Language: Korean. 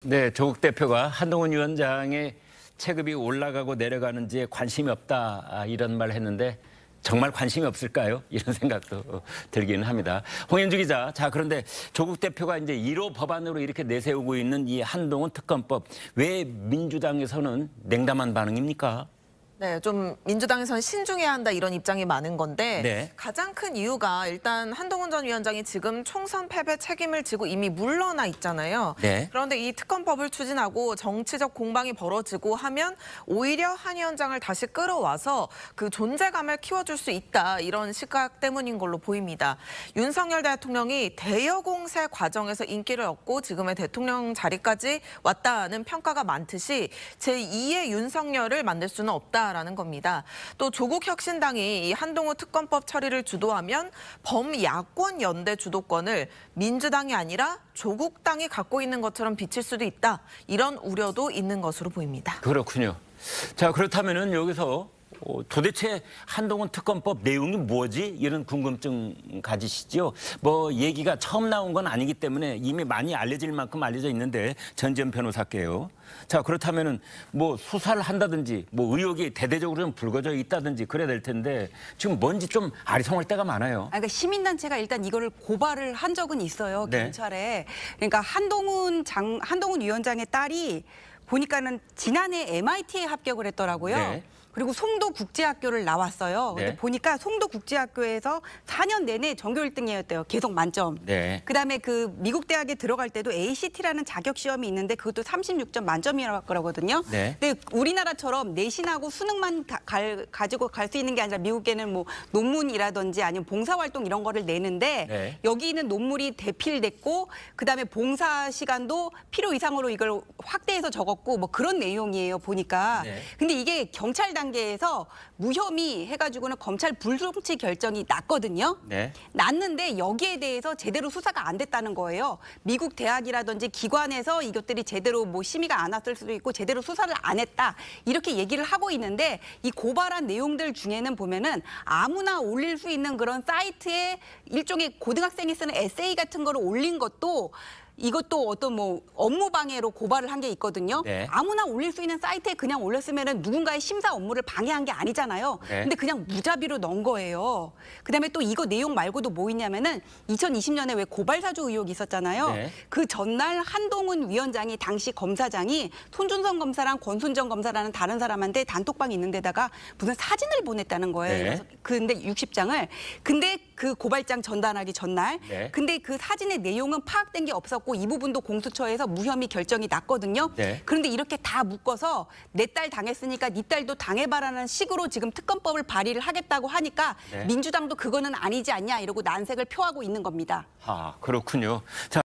네, 조국 대표가 한동훈 위원장의 체급이 올라가고 내려가는지에 관심이 없다 이런 말 했는데 정말 관심이 없을까요? 이런 생각도 들기는 합니다. 홍현주 기자, 자 그런데 조국 대표가 이제 1호 법안으로 이렇게 내세우고 있는 이 한동훈 특검법, 왜 민주당에서는 냉담한 반응입니까? 네, 좀 민주당에서는 신중해야 한다 이런 입장이 많은 건데 네. 가장 큰 이유가 일단 한동훈 전 위원장이 지금 총선 패배 책임을 지고 이미 물러나 있잖아요. 네. 그런데 이 특검법을 추진하고 정치적 공방이 벌어지고 하면 오히려 한 위원장을 다시 끌어와서 그 존재감을 키워줄 수 있다 이런 시각 때문인 걸로 보입니다. 윤석열 대통령이 대여 공세 과정에서 인기를 얻고 지금의 대통령 자리까지 왔다는 평가가 많듯이 제2의 윤석열을 만들 수는 없다. 라는 겁니다. 또 조국 혁신당이 이 한동훈 특검법 처리를 주도하면 범야권 연대 주도권을 민주당이 아니라 조국당이 갖고 있는 것처럼 비칠 수도 있다. 이런 우려도 있는 것으로 보입니다. 그렇군요. 자, 그렇다면은 여기서 도대체 한동훈 특검법 내용이 뭐지? 이런 궁금증 가지시죠? 뭐 얘기가 처음 나온 건 아니기 때문에 이미 많이 알려질 만큼 알려져 있는데 전지현 변호사께요. 자, 그렇다면은 뭐 수사를 한다든지 뭐 의혹이 대대적으로 좀 불거져 있다든지 그래야 될 텐데 지금 뭔지 좀 아리송할 때가 많아요. 그러니까 시민단체가 일단 이거를 고발을 한 적은 있어요. 네. 경찰에. 그러니까 한동훈 위원장의 딸이 보니까는 지난해 MIT에 합격을 했더라고요. 네. 그리고 송도국제학교를 나왔어요. 근데 네. 보니까 송도국제학교에서 4년 내내 전교 1등이었대요. 계속 만점. 네. 그다음에 그 미국 대학에 들어갈 때도 ACT라는 자격 시험이 있는데 그것도 36점 만점이라고 그러거든요. 네. 근데 우리나라처럼 내신하고 수능만 가지고 갈 수 있는 게 아니라 미국에는 뭐 논문이라든지 아니면 봉사활동 이런 거를 내는데 네. 여기는 논문이 대필됐고 그다음에 봉사 시간도 필요 이상으로 이걸 확대해서 적었고 뭐 그런 내용이에요. 보니까. 네. 근데 이게 경찰 단계에서 무혐의 해가지고는 검찰 불송치 결정이 났거든요. 네. 났는데 여기에 대해서 제대로 수사가 안 됐다는 거예요. 미국 대학이라든지 기관에서 이것들이 제대로 뭐 심의가 안 왔을 수도 있고 제대로 수사를 안 했다. 이렇게 얘기를 하고 있는데 이 고발한 내용들 중에는 보면은 아무나 올릴 수 있는 그런 사이트에 일종의 고등학생이 쓰는 에세이 같은 거를 올린 것도 이것도 어떤 뭐 업무 방해로 고발을 한 게 있거든요. 네. 아무나 올릴 수 있는 사이트에 그냥 올렸으면은 누군가의 심사 업무를 방해한 게 아니잖아요. 네. 근데 그냥 무자비로 넣은 거예요. 그다음에 또 이거 내용 말고도 뭐 있냐면은 2020년에 왜 고발 사주 의혹이 있었잖아요. 네. 그 전날 한동훈 위원장이 당시 검사장이 손준성 검사랑 권순정 검사라는 다른 사람한테 단톡방에 있는 데다가 무슨 사진을 보냈다는 거예요. 네. 그래서 근데 60장을. 근데 그 고발장 전달하기 전날. 네. 근데 그 사진의 내용은 파악된 게 없었고 이 부분도 공수처에서 무혐의 결정이 났거든요. 네. 그런데 이렇게 다 묶어서 내 딸 당했으니까 네 딸도 당해봐라는 식으로 지금 특검법을 발의를 하겠다고 하니까 네. 민주당도 그거는 아니지 않냐 이러고 난색을 표하고 있는 겁니다. 아, 그렇군요. 자.